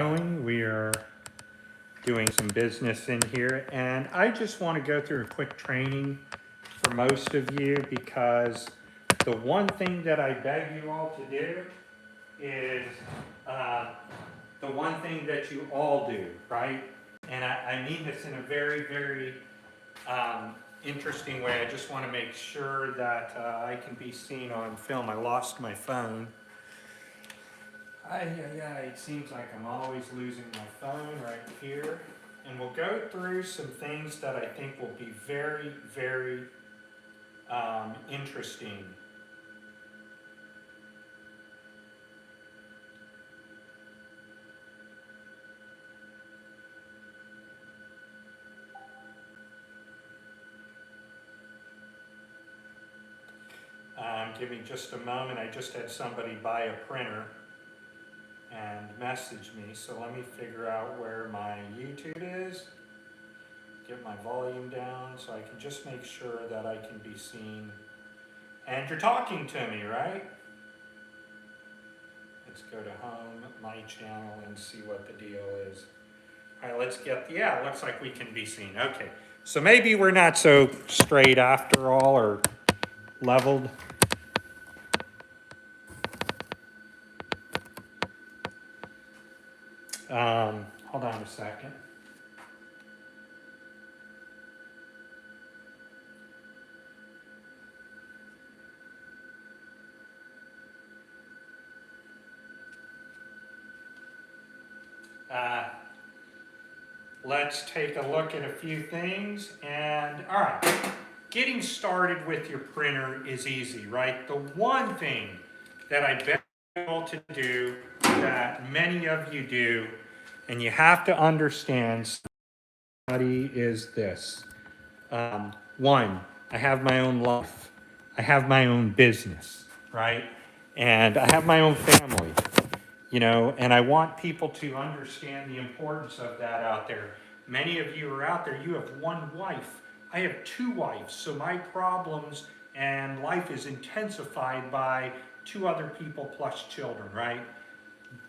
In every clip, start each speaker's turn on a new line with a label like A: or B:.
A: We are doing some business in here, and I just want to go through a quick training for most of you, because the one thing that I beg you all to do is the one thing that you all do, right? And I mean this in a very, very interesting way. I just want to make sure that I can be seen on film. I lost my phone. It seems like I'm always losing my phone right here. And we'll go through some things that I think will be very, very interesting. Give me just a moment. I just had somebody buy a printer and message me, so let me figure out where my YouTube is, get my volume down so I can just make sure that I can be seen. And you're talking to me, right? Let's go to home, my channel, and see what the deal is. All right, let's get, yeah, it looks like we can be seen. Okay, so maybe we're not so straight after all, or leveled. Hold on a second. Let's take a look at a few things. And all right, getting started with your printer is easy, right? The one thing that I beg you all to do, that many of you do, and you have to understand, is this. One, I have my own life. I have my own business, right? And I have my own family, you know, and I want people to understand the importance of that out there. Many of you are out there, you have one wife. I have two wives, so my problems and life is intensified by two other people plus children, right?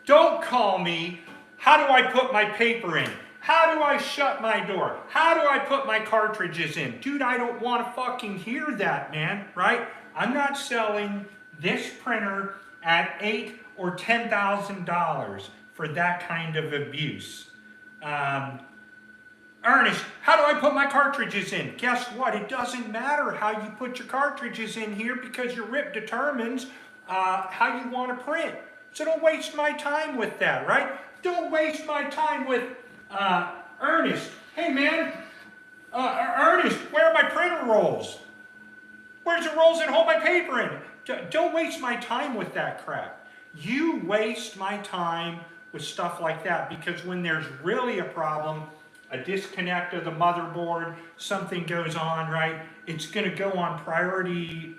A: Don't call me, how do I put my paper in? How do I shut my door? How do I put my cartridges in? Dude, I don't want to fucking hear that, man, right? I'm not selling this printer at $8,000 or $10,000 for that kind of abuse. Ernest, how do I put my cartridges in? Guess what? It doesn't matter how you put your cartridges in here, because your RIP determines how you want to print. So don't waste my time with that, right? Don't waste my time with Ernest. Hey man, Ernest, where are my printer rolls? Where's the rolls that hold my paper in? Don't waste my time with that crap. You waste my time with stuff like that, because when there's really a problem, a disconnect of the motherboard, something goes on, right? It's going to go on priority,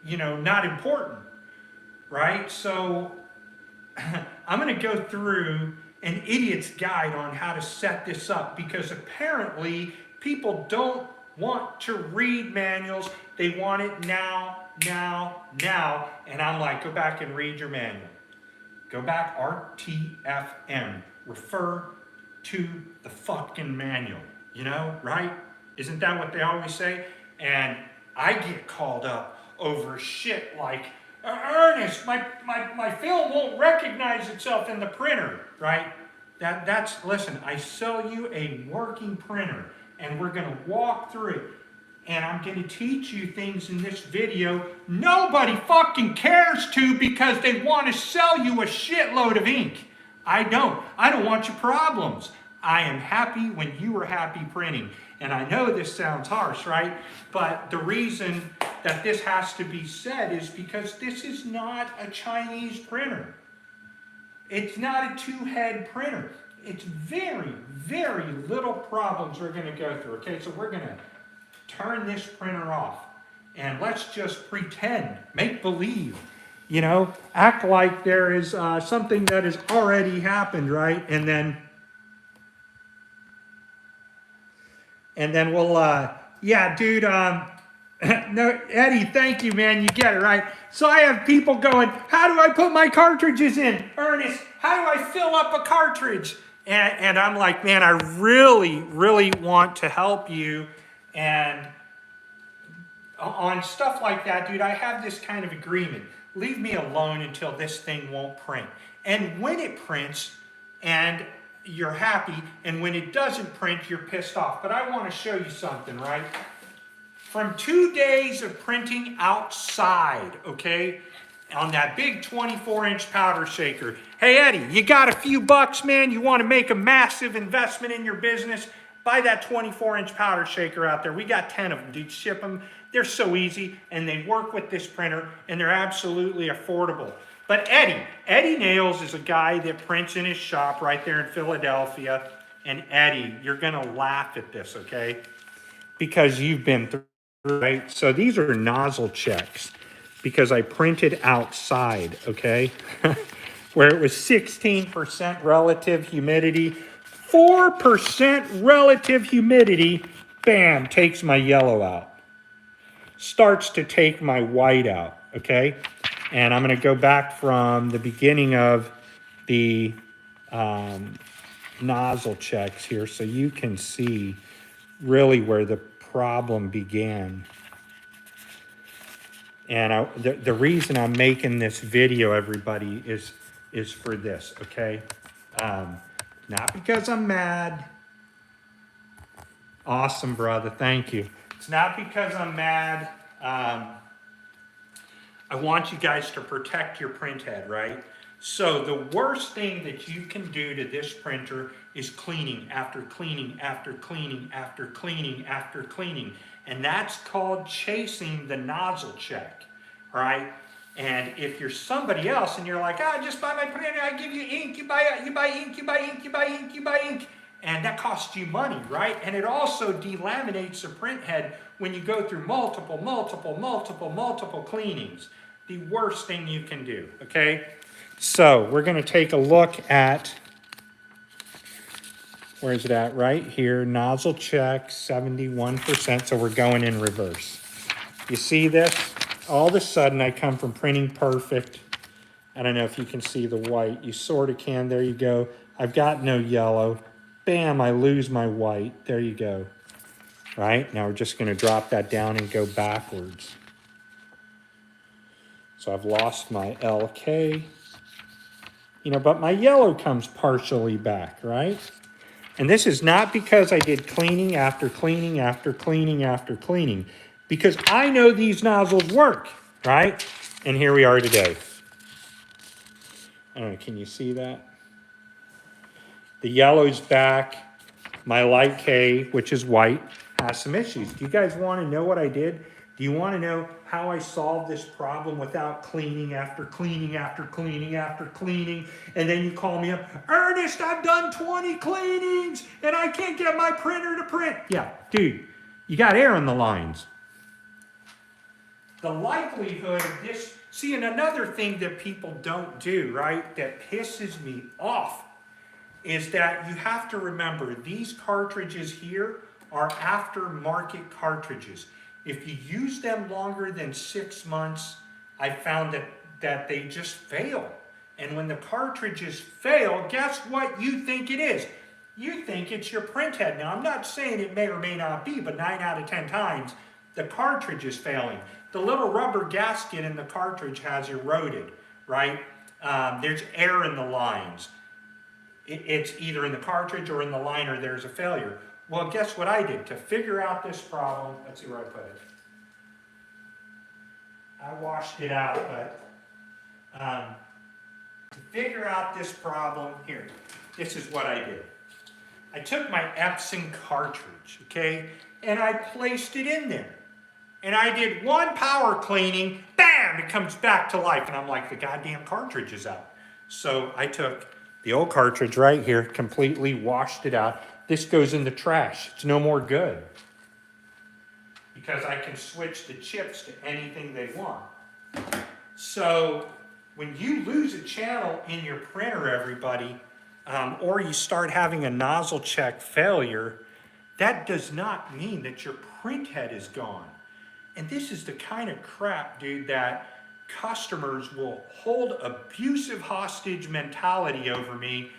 A: you know, not important, right? So I'm going to go through an idiot's guide on how to set this up, because apparently people don't want to read manuals. They want it now, now, now. And I'm like, go back and read your manual. Go back, RTFM. Refer to the fucking manual, you know, right? Isn't that what they always say? And I get called up over shit like, Ernest, my film won't recognize itself in the printer, right? Listen, I sell you a working printer, and we're going to walk through it, and I'm going to teach you things in this video nobody fucking cares to, because they want to sell you a shitload of ink. I don't want your problems. I am happy when you are happy printing. And I know this sounds harsh, right? But the reason that this has to be said is because this is not a Chinese printer. It's not a two-head printer. It's very, very little problems we're going to go through. Okay, so we're going to turn this printer off. And let's just pretend, make believe, you know, act like there is something that has already happened, right? And then we'll, yeah, dude, no, Eddie, thank you, man, you get it, right? So I have people going, how do I put my cartridges in? Ernest, how how do I fill up a cartridge? And I'm like, man, I really, really want to help you. And on stuff like that, dude, I have this kind of agreement. Leave me alone until this thing won't print. And when it prints, and you're happy, and when it doesn't print, you're pissed off. But I want to show you something, right? From 2 days of printing outside, okay, on that big 24-inch powder shaker. Hey, Eddie, you got a few bucks, man? You want to make a massive investment in your business? Buy that 24-inch powder shaker out there. We got 10 of them, dude. Ship them. They're so easy, and they work with this printer, and they're absolutely affordable. But Eddie Nails is a guy that prints in his shop right there in Philadelphia. And Eddie, you're going to laugh at this, okay? Because you've been through, right? So these are nozzle checks because I printed outside, okay? Where it was 16% relative humidity, 4% relative humidity, bam, takes my yellow out. Starts to take my white out, okay? And I'm going to go back from the beginning of the nozzle checks here so you can see really where the problem began. And the reason I'm making this video, everybody, is for this, okay? Not because I'm mad. Awesome, brother. Thank you. It's not because I'm mad. I want you guys to protect your print head, right? So the worst thing that you can do to this printer is cleaning after cleaning after cleaning after cleaning after cleaning. And that's called chasing the nozzle check, all right? And if you're somebody else and you're like, just buy my printer, I give you ink, you buy ink, you buy ink, you buy ink, you buy ink. And that costs you money, right? And it also delaminates the print head when you go through multiple cleanings. The worst thing you can do, okay? So we're going to take a look at, where is it at? Right here, nozzle check, 71%. So we're going in reverse. You see this? All of a sudden I come from printing perfect. I don't know if you can see the white. You sort of can. There you go. I've got no yellow. Bam, I lose my white. There you go. Right? Now we're just going to drop that down and go backwards. So I've lost my LK. You know, but my yellow comes partially back, right? And this is not because I did cleaning after cleaning after cleaning after cleaning. Because I know these nozzles work, right? And here we are today. I don't know, can you see that? The yellow's back. My light K, which is white, has some issues. Do you guys want to know what I did? Do you want to know how I solved this problem without cleaning after cleaning after cleaning after cleaning? And then you call me up, Ernest, I've done 20 cleanings and I can't get my printer to print. Yeah, dude, you got air in the lines. The likelihood of this, see, and another thing that people don't do, right, that pisses me off, is that you have to remember these cartridges here are aftermarket cartridges. If you use them longer than 6 months, I found that they just fail. And when the cartridges fail, guess what you think it is? You think it's your print head. Now, I'm not saying it may or may not be, but 9 out of 10 times, the cartridge is failing. The little rubber gasket in the cartridge has eroded, right? There's air in the lines. It's either in the cartridge or in the liner, there's a failure. Well, guess what I did? To figure out this problem, let's see where I put it. I washed it out, but to figure out this problem, here, this is what I did. I took my Epson cartridge, okay, and I placed it in there. And I did one power cleaning, bam, it comes back to life. And I'm like, the goddamn cartridge is out. So I took the old cartridge right here, completely washed it out. This goes in the trash. It's no more good. Because I can switch the chips to anything they want. So when you lose a channel in your printer, everybody, or you start having a nozzle check failure, that does not mean that your print head is gone. And this is the kind of crap, dude, that customers will hold abusive hostage mentality over me,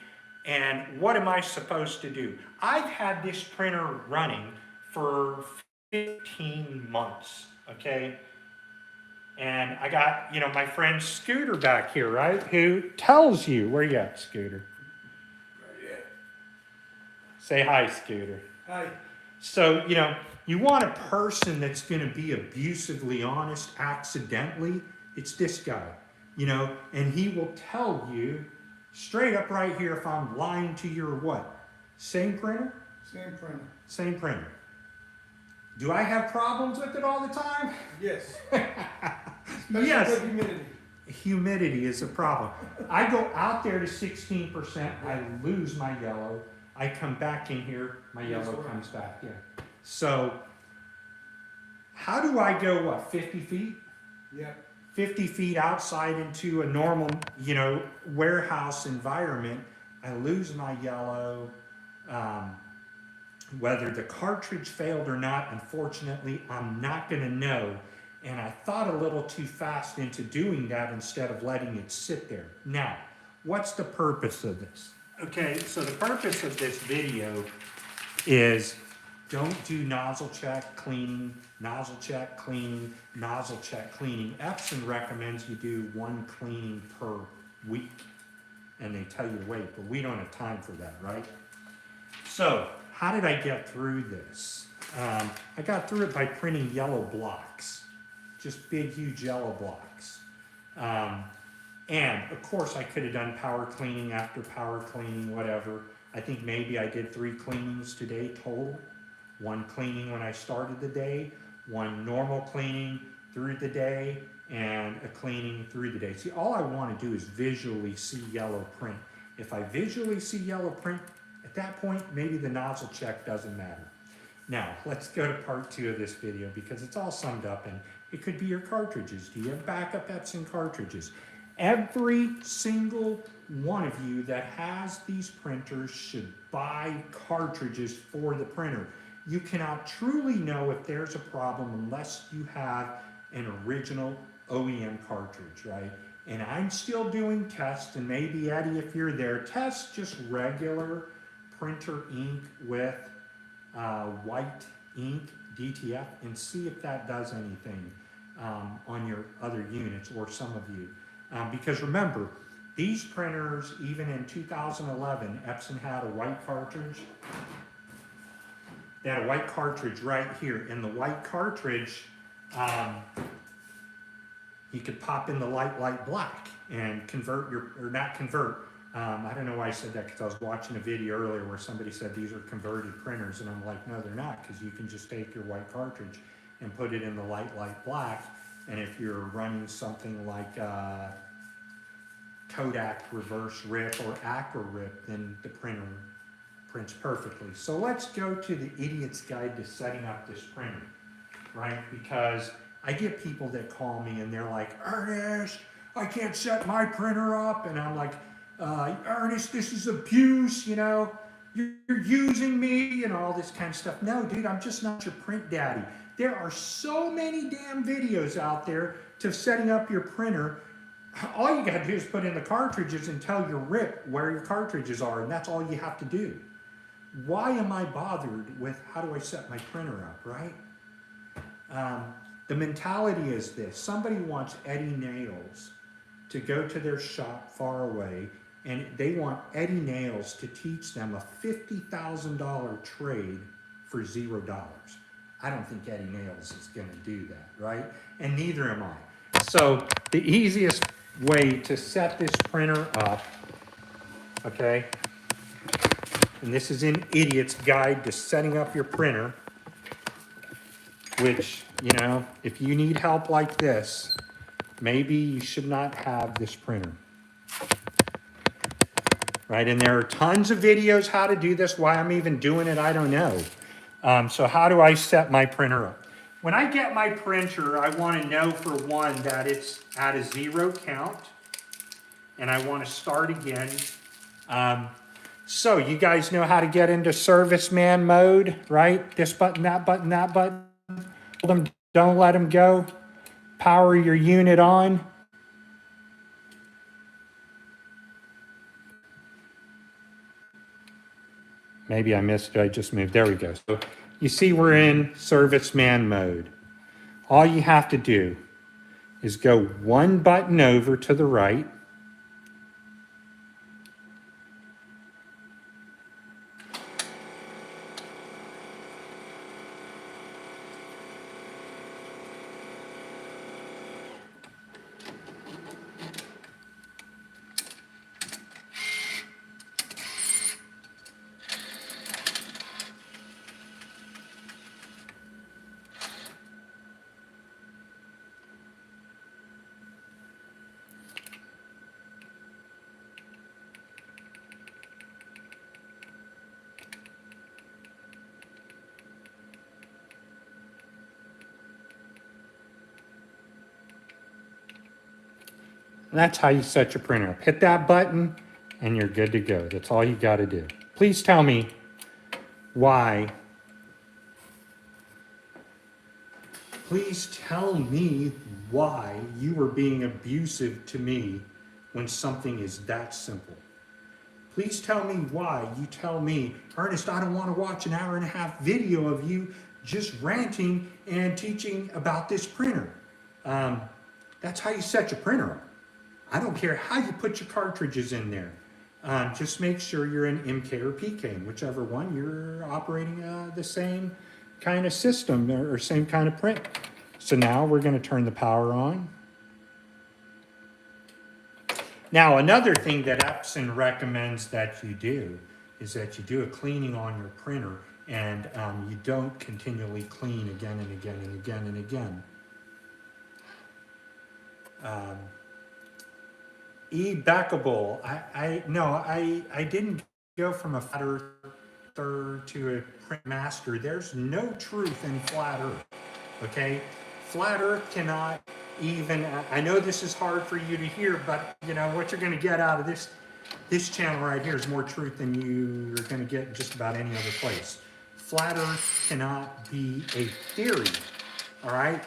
A: and what am I supposed to do? I've had this printer running for 15 months, okay? And I got, my friend Scooter back here, right? Who tells you, where you at, Scooter? Say hi, Scooter.
B: Hi.
A: So, you want a person that's going to be abusively honest accidentally, it's this guy, and he will tell you straight up right here if I'm lying to you or what. Same printer?
B: Same printer.
A: Same printer. Do I have problems with it all the time?
B: Yes.
A: Yes.
B: With humidity.
A: Humidity is a problem. I go out there to 16%, I lose my yellow. I come back in here, my yellow comes back, yeah. So, how do I go, 50 feet?
B: Yeah.
A: 50 feet outside into a normal, warehouse environment, I lose my yellow. Whether the cartridge failed or not, unfortunately, I'm not going to know. And I thought a little too fast into doing that instead of letting it sit there. Now, what's the purpose of this? Okay, so the purpose of this video is don't do nozzle check cleaning, nozzle check cleaning, nozzle check cleaning. Epson recommends you do 1 cleaning per week, and they tell you to wait, but we don't have time for that, right? So, how did I get through this? I got through it by printing yellow blocks, just big, huge yellow blocks. And of course I could have done power cleaning after power cleaning, whatever. I think maybe I did 3 cleanings today total. 1 cleaning when I started the day, 1 normal cleaning through the day, and a cleaning through the day. See, all I want to do is visually see yellow print. If I visually see yellow print, at that point, maybe the nozzle check doesn't matter. Now, let's go to part 2 of this video because it's all summed up, and it could be your cartridges. Do you have backup Epson cartridges? Every single one of you that has these printers should buy cartridges for the printer. You cannot truly know if there's a problem unless you have an original OEM cartridge, right? And I'm still doing tests, and maybe Eddie, if you're there, test just regular printer ink with white ink, DTF, and see if that does anything on your other units or some of you. Because remember, these printers, even in 2011, Epson had a white cartridge. They had a white cartridge right here. In the white cartridge, you could pop in the light black and convert or not convert. I don't know why I said that because I was watching a video earlier where somebody said these are converted printers, and I'm like, no, they're not, because you can just take your white cartridge and put it in the light black. And if you're running something like Kodak reverse rip or Acro rip, then the printer prints perfectly. So let's go to the idiot's guide to setting up this printer, right? Because I get people that call me and they're like, Ernest, I can't set my printer up. And I'm like, Ernest, this is abuse, you're using me, all this kind of stuff. No, dude, I'm just not your print daddy. There are so many damn videos out there to setting up your printer. All you gotta do is put in the cartridges and tell your RIP where your cartridges are, and that's all you have to do. Why am I bothered with how do I set my printer up, right? The mentality is this. Somebody wants Eddie Nails to go to their shop far away, and they want Eddie Nails to teach them a $50,000 trade for $0. I don't think Eddie Nails is going to do that, right? And neither am I. So the easiest way to set this printer up, okay, and this is an idiot's guide to setting up your printer, which, if you need help like this, maybe you should not have this printer. Right, and there are tons of videos how to do this. Why I'm even doing it, I don't know. So how do I set my printer up? When I get my printer, I want to know, for one, that it's at a 0 count, and I want to start again. So you guys know how to get into serviceman mode, right? This button, that button, that button. Hold them, don't let them go. Power your unit on. maybe I missed it. I just moved. There we go. So you see we're in serviceman mode. All you have to do is go one button over to the right. And that's how you set your printer up. Hit that button and you're good to go. That's all you got to do. Please tell me why. Please tell me why you were being abusive to me when something is that simple. Please tell me why you tell me, Ernest, I don't want to watch an hour-and-a-half video of you just ranting and teaching about this printer. That's how you set your printer up. I don't care how you put your cartridges in there. Just make sure you're in MK or PK, whichever one you're operating the same kind of system or same kind of print. So now we're going to turn the power on. Now another thing that Epson recommends that you do is that you do a cleaning on your printer and you don't continually clean again and again and again and again. E-Backable. I didn't go from a flat earther to a print master. There's no truth in flat earth, okay? Flat earth cannot even, I know this is hard for you to hear, but you know, what you're gonna get out of this channel right here is more truth than you're gonna get in just about any other place. Flat earth cannot be a theory, all right?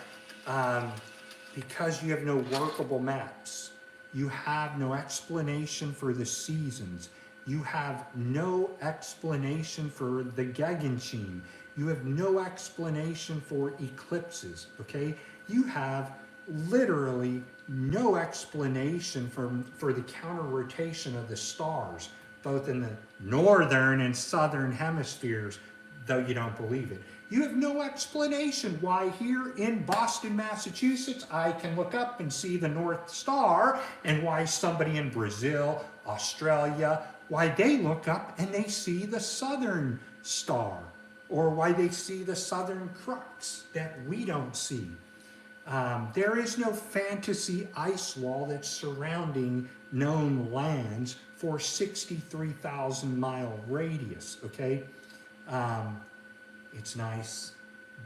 A: Because you have no workable maps. You have no explanation for the seasons. You have no explanation for the Gegenschein. You have no explanation for eclipses, okay? You have literally no explanation for the counter rotation of the stars, both in the northern and southern hemispheres, though you don't believe it. You have no explanation why here in Boston, Massachusetts, I can look up and see the North Star, and why somebody in Brazil, Australia, why they look up and they see the Southern Star, or why they see the Southern Crux that we don't see. There is no fantasy ice wall that's surrounding known lands for 63,000 mile radius, okay? It's nice,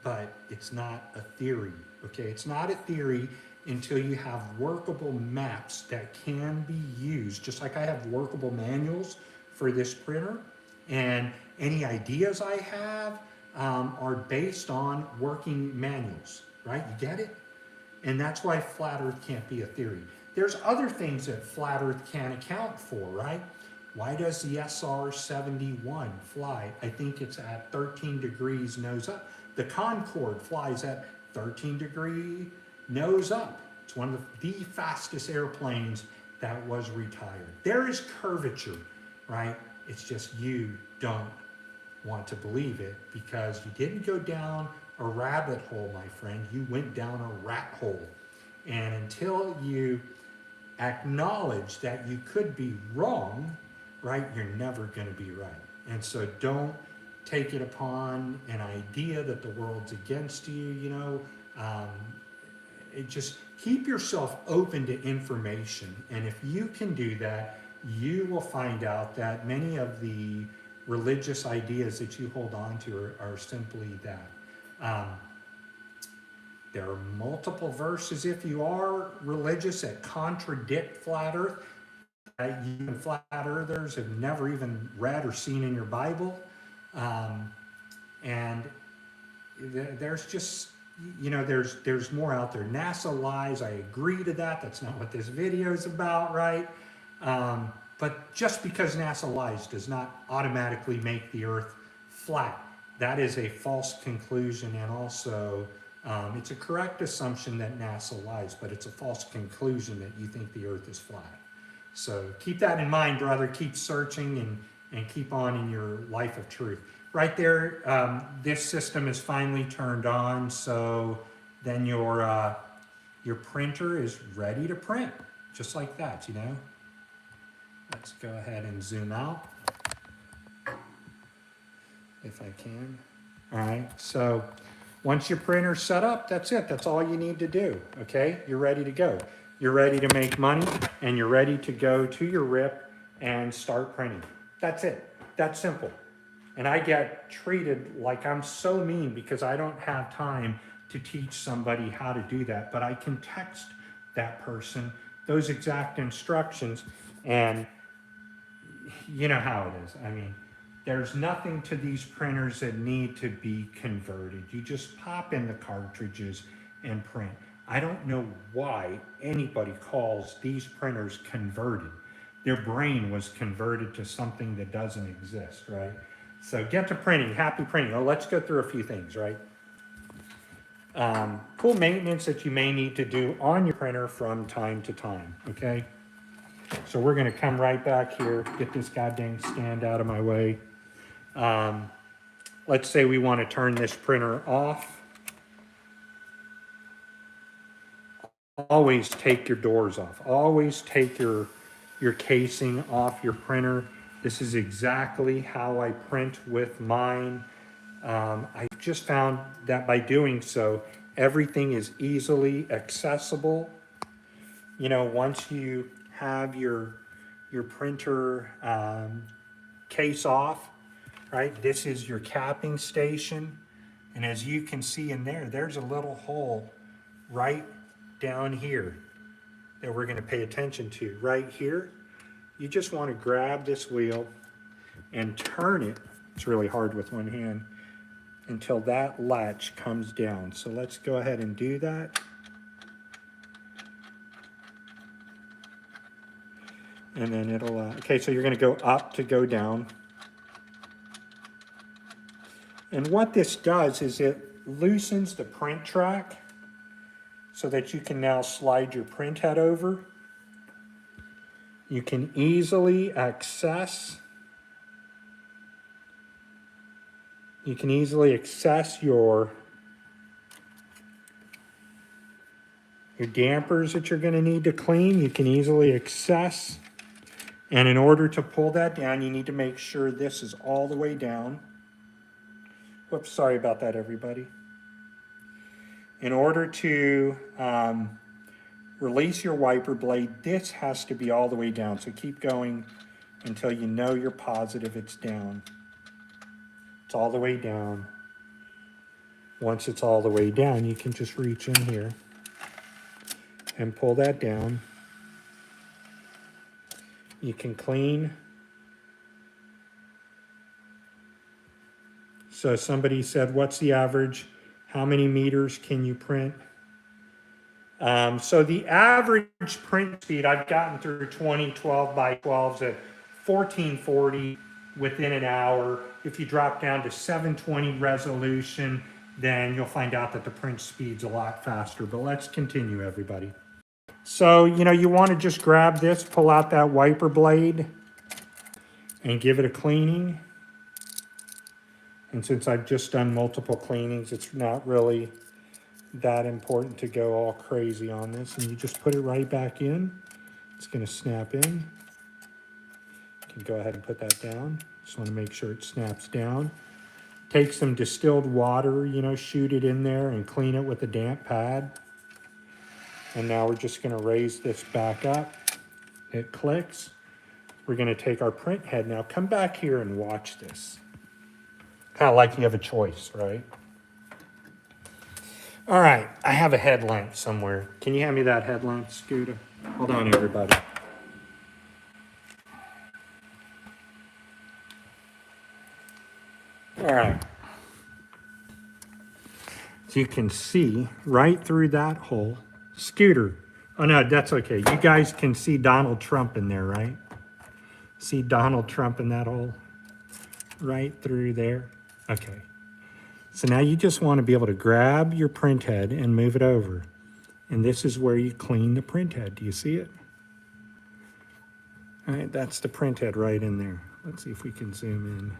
A: but it's not a theory, okay? It's not a theory until you have workable maps that can be used, just like I have workable manuals for this printer, and any ideas I have are based on working manuals, right? You get it? And that's why flat earth can't be a theory. There's other things that flat earth can account for, right? Why does the SR-71 fly? I think it's at 13 degrees nose up. The Concorde flies at 13 degree nose up. It's one of the fastest airplanes that was retired. There is curvature, right? It's just you don't want to believe it because you didn't go down a rabbit hole, my friend. You went down a rat hole. And until you acknowledge that you could be wrong, right, you're never going to be right. And so don't take it upon an idea that the world's against you, you know. Just keep yourself open to information. And if you can do that, you will find out that many of the religious ideas that you hold on to are simply that. There are multiple verses, if you are religious, that contradict flat earth, that you and flat earthers have never even read or seen in your Bible. And there's just, you know, there's more out there. NASA lies, I agree to that. That's not what this video is about, right? But just because NASA lies does not automatically make the Earth flat. That is a false conclusion, and also it's a correct assumption that NASA lies, but it's a false conclusion that you think the Earth is flat. So keep that in mind, brother. Keep searching and keep on in your life of truth. Right there, this system is finally turned on, so then your printer is ready to print, just like that, you know. Let's go ahead and zoom out, if I can. All right, so once your printer's set up, that's it. That's all you need to do, okay? You're ready to go. You're ready to make money, and you're ready to go to your RIP and start printing. That's it. That's simple. And I get treated like I'm so mean because I don't have time to teach somebody how to do that, but I can text that person those exact instructions, and you know how it is. I mean, there's nothing to these printers that need to be converted. You just pop in the cartridges and print. I don't know why anybody calls these printers converted. Their brain was converted to something that doesn't exist, right? So get to printing, happy printing. Oh, let's go through a few things, right? Cool maintenance that you may need to do on your printer from time to time, okay? So we're gonna come right back here, get this goddamn stand out of my way. Let's say we wanna turn this printer off. Always take your doors off. Always take your casing off your printer. This is exactly how I print with mine. I just found that by doing so, everything is easily accessible. You know, once you have your printer case off, right? This is your capping station. And as you can see in there, there's a little hole right down here that we're going to pay attention to. Right here, you just want to grab this wheel and turn it. It's really hard with one hand, until that latch comes down. So let's go ahead and do that. And then it'll, okay, so you're gonna go up to go down. And what this does is it loosens the print track so that you can now slide your print head over. You can easily access your dampers that you're going to need to clean. You can easily access, and in order to pull that down, you need to make sure this is all the way down. Whoops, sorry about that, everybody. In order to release your wiper blade, this has to be all the way down. So keep going until you know you're positive it's down. It's all the way down. Once it's all the way down, you can just reach in here and pull that down. You can clean. So somebody said, what's the average? How many meters can you print? So the average print speed, I've gotten through 20 12 by 12s at 1440 within an hour. If you drop down to 720 resolution, then you'll find out that the print speed's a lot faster. But let's continue, everybody. So, you know, you want to just grab this, pull out that wiper blade, and give it a cleaning. And since I've just done multiple cleanings, it's not really that important to go all crazy on this. And you just put it right back in. It's going to snap in. You can go ahead and put that down. Just want to make sure it snaps down. Take some distilled water, you know, shoot it in there and clean it with a damp pad. And now we're just going to raise this back up. It clicks. We're going to take our print head now. Come back here and watch this. Kind of like you have a choice, right? All right, I have a headlamp somewhere. Can you hand me that headlamp, Scooter? Hold on, everybody. All right. So you can see right through that hole. Scooter. Oh, no, that's okay. You guys can see Donald Trump in there, right? See Donald Trump in that hole? Right through there. Okay. So now you just want to be able to grab your print head and move it over. And this is where you clean the print head. Do you see it? All right, that's the print head right in there. Let's see if we can zoom in.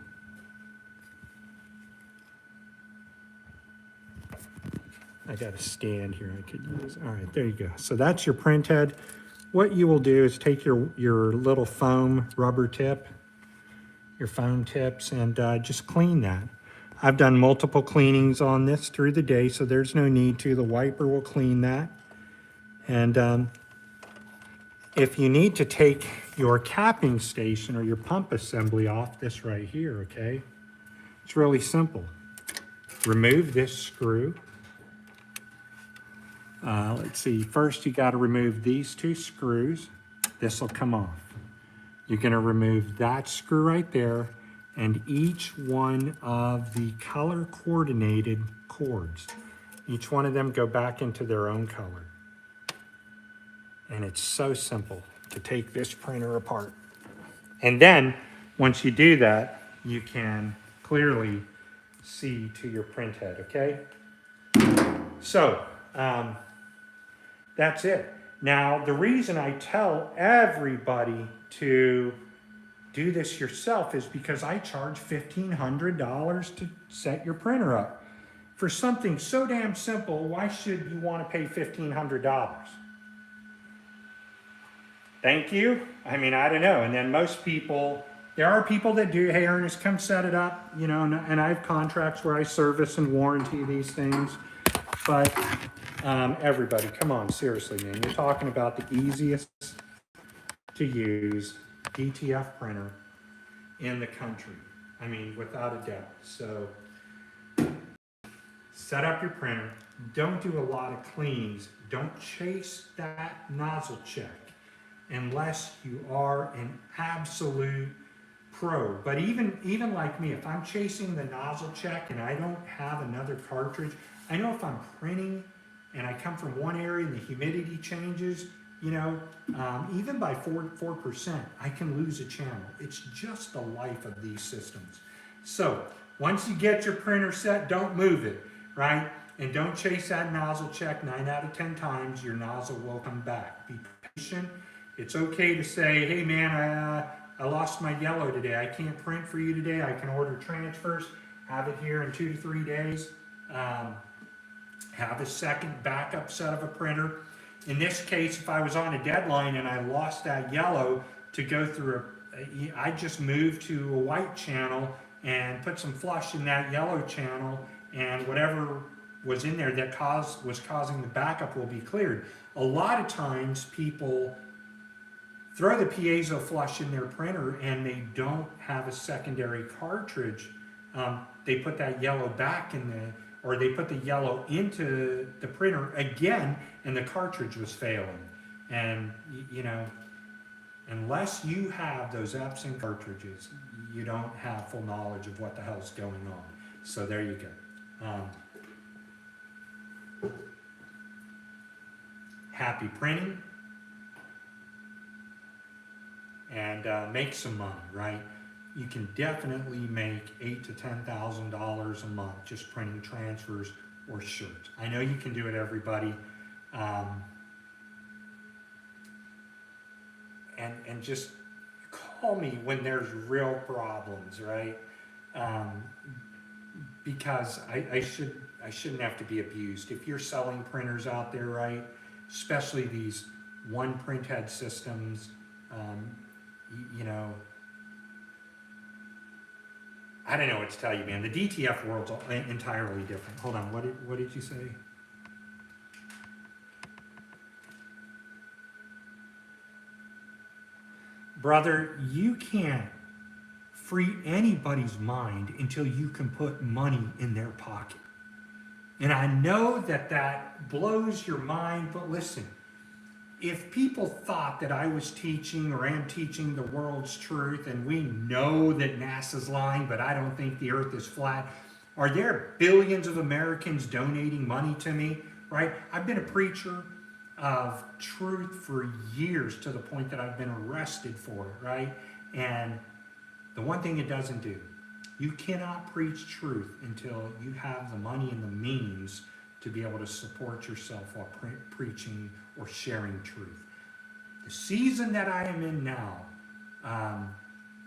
A: I got a stand here I could use. All right, there you go. So that's your print head. What you will do is take your little foam rubber tip, your foam tips, and just clean that. I've done multiple cleanings on this through the day, so there's no need to. The wiper will clean that. And if you need to take your capping station or your pump assembly off, this right here, okay? It's really simple. Remove this screw. Let's see, first you got to remove these two screws. This will come off. You're going to remove that screw right there and each one of the color coordinated cords. Each one of them go back into their own color. And it's so simple to take this printer apart. And then once you do that, you can clearly see to your print head, okay? So, that's it. Now, the reason I tell everybody to do this yourself is because I charge $1,500 to set your printer up. For something so damn simple, why should you want to pay $1,500? Thank you. I mean, I don't know. And then most people, there are people that do, hey, Ernest, come set it up, you know, and I have contracts where I service and warranty these things. But everybody, come on, seriously, man. You're talking about the easiest to use DTF printer in the country. I mean, without a doubt. So set up your printer. Don't do a lot of cleanings. Don't chase that nozzle check unless you are an absolute pro. But even like me, if I'm chasing the nozzle check and I don't have another cartridge, I know if I'm printing and I come from one area and the humidity changes, you know, even by 4%, I can lose a channel. It's just the life of these systems. So once you get your printer set, don't move it, right? And don't chase that nozzle check. 9 out of 10 times, your nozzle will come back. Be patient. It's okay to say, hey man, I lost my yellow today. I can't print for you today. I can order transfers, have it here in 2 to 3 days. Have a second backup set of a printer. In this case, if I was on a deadline and I lost that yellow to go through I just moved to a white channel and put some flush in that yellow channel, and whatever was in there that was causing the backup will be cleared. A lot of times people throw the piezo flush in their printer and they don't have a secondary cartridge. They put that yellow back in or they put the yellow into the printer again and the cartridge was failing. And you know, unless you have those Epson cartridges, you don't have full knowledge of what the hell's going on. So there you go. Happy printing. And make some money, right? You can definitely make $8,000 to $10,000 a month just printing transfers or shirts. I know you can do it, everybody. And just call me when there's real problems, right? Because I shouldn't have to be abused. If you're selling printers out there, right, especially these one print head systems, you know, I don't know what to tell you, man. The DTF world's entirely different. Hold on, what did you say? Brother, you can't free anybody's mind until you can put money in their pocket. And I know that blows your mind, but listen, if people thought that I was teaching or am teaching the world's truth, and we know that NASA's lying, but I don't think the earth is flat, are there billions of Americans donating money to me, right? I've been a preacher of truth for years to the point that I've been arrested for it, right? And the one thing it doesn't do, you cannot preach truth until you have the money and the means to be able to support yourself while preaching or sharing truth. The season that I am in now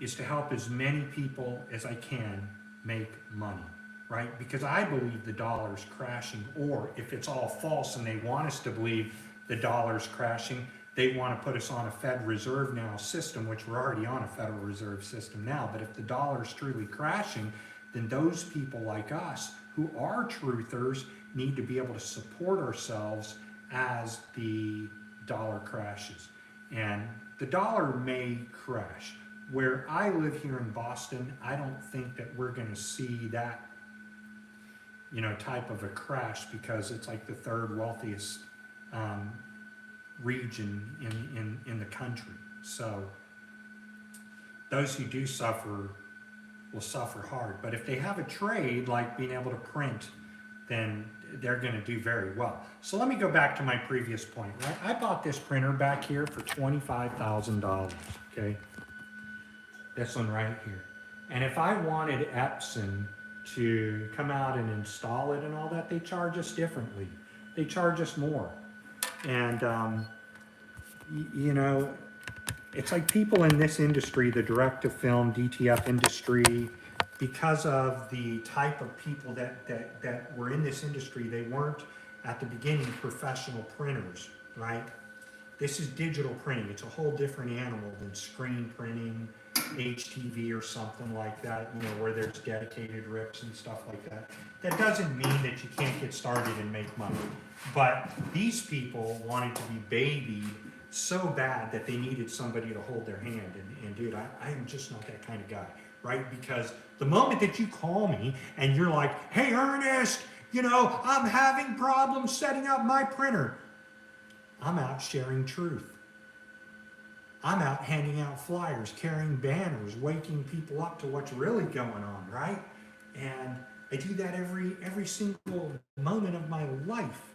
A: is to help as many people as I can make money, right? Because I believe the dollar's crashing, or if it's all false and they want us to believe the dollar's crashing, they want to put us on a Fed Reserve now system, which we're already on a Federal Reserve system now. But if the dollar's truly crashing, then those people like us who are truthers need to be able to support ourselves as the dollar crashes. And the dollar may crash. Where I live here in Boston, I don't think that we're going to see that, type of a crash, because it's like the third wealthiest region in the country. So those who do suffer will suffer hard. But if they have a trade like being able to print, then they're going to do very well. So let me go back to my previous point, right? I bought this printer back here for $25,000, okay? This one right here. And if I wanted Epson to come out and install it and all that, they charge us differently. They charge us more. And, it's like people in this industry, the direct-to-film, DTF industry, because of the type of people that were in this industry, they weren't at the beginning professional printers, right? This is digital printing. It's a whole different animal than screen printing, HTV or something like that, where there's dedicated rips and stuff like that. That doesn't mean that you can't get started and make money. But these people wanted to be babied so bad that they needed somebody to hold their hand. And dude, I am just not that kind of guy, right? Because the moment that you call me and you're like, hey, Ernest, I'm having problems setting up my printer. I'm out sharing truth. I'm out handing out flyers, carrying banners, waking people up to what's really going on, right? And I do that every single moment of my life.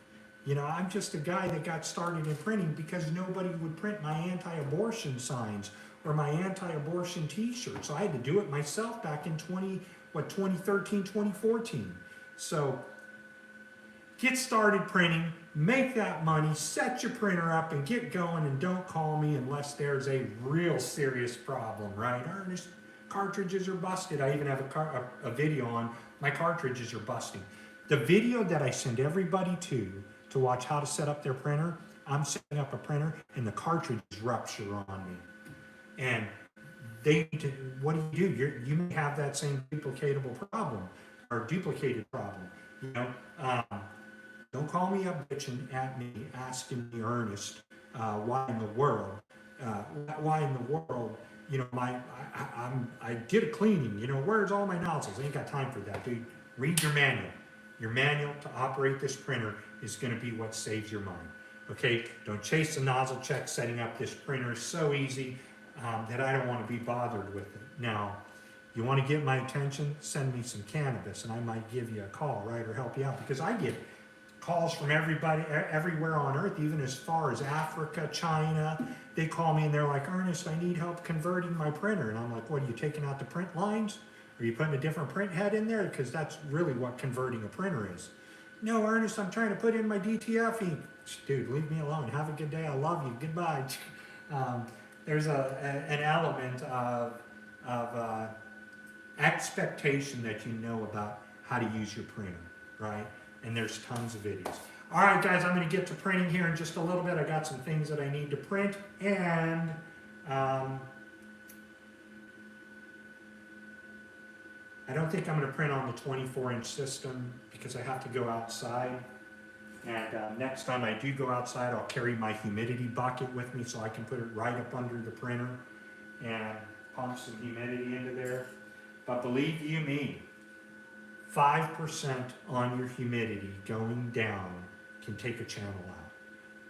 A: I'm just a guy that got started in printing because nobody would print my anti-abortion signs or my anti-abortion t-shirts. So I had to do it myself back in 2013, 2014. So get started printing, make that money, set your printer up and get going, and don't call me unless there's a real serious problem, right? Ernest, cartridges are busted. I even have a video on my cartridges are busting. The video that I send everybody to watch how to set up their printer, I'm setting up a printer and the cartridges rupture on me. And what do? You may have that same duplicatable problem or duplicated problem. Don't call me up bitching at me, asking me, Ernest, why in the world, I did a cleaning, where's all my nozzles? I ain't got time for that, dude. Read your manual. Your manual to operate this printer is going to be what saves your money. Okay, don't chase the nozzle check. Setting up this printer is so easy that I don't want to be bothered with it. Now, you want to get my attention? Send me some cannabis, and I might give you a call, right, or help you out, because I get calls from everybody, everywhere on earth, even as far as Africa, China. They call me and they're like, Ernest, I need help converting my printer. And I'm like, what, are you taking out the print lines? Are you putting a different print head in there? Because that's really what converting a printer is. No, Ernest, I'm trying to put in my DTF ink. Dude, leave me alone. Have a good day. I love you. Goodbye. There's an element of expectation that you know about how to use your printer, right? And there's tons of videos. All right, guys, I'm going to get to printing here in just a little bit. I got some things that I need to print, and I don't think I'm going to print on the 24-inch system because I have to go outside. And next time I do go outside, I'll carry my humidity bucket with me so I can put it right up under the printer and pump some humidity into there. But believe you me, 5% on your humidity going down can take a channel out.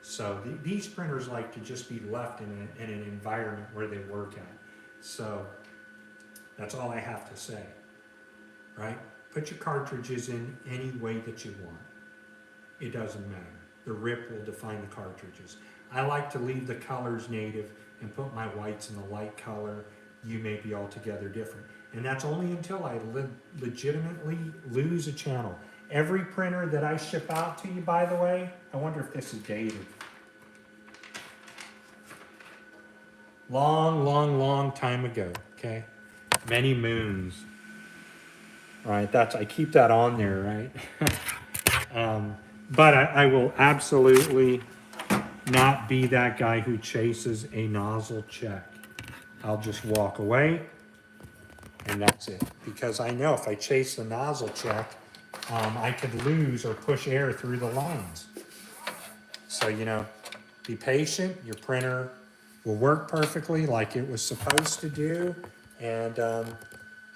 A: So these printers like to just be left in an environment where they work at. So that's all I have to say, right? Put your cartridges in any way that you want. It doesn't matter. The rip will define the cartridges. I like to leave the colors native and put my whites in the light color you may be altogether different. And that's only until I legitimately lose a channel. Every printer that I ship out to you, by the way, I wonder if this is dated. Long time ago, okay? Many moons. All right, I keep that on there, right? But I will absolutely not be that guy who chases a nozzle check. I'll just walk away, and that's it. Because I know if I chase the nozzle check, I could lose or push air through the lines. So, you know, be patient. Your printer will work perfectly like it was supposed to do. And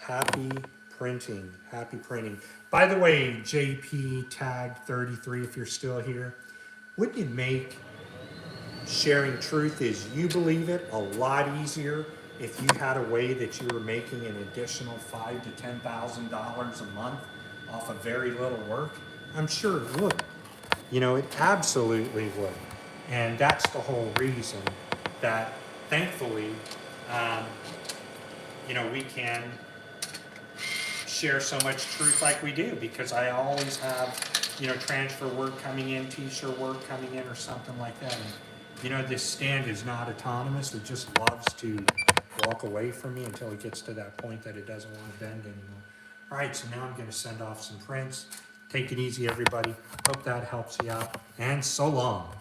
A: happy printing, happy printing. By the way, JP tag 33, if you're still here, wouldn't it make sharing truth as you believe it a lot easier if you had a way that you were making an additional $5,000 to $10,000 a month off of very little work? I'm sure it would. You know, it absolutely would. And that's the whole reason that, thankfully, you know, we can share so much truth like we do, because I always have, you know, transfer work coming in, t-shirt work coming in, or something like that. And, you know, this stand is not autonomous. It just loves to walk away from me until it gets to that point that it doesn't want to bend anymore. All right, so now I'm going to send off some prints. Take it easy, everybody. Hope that helps you out. And so long.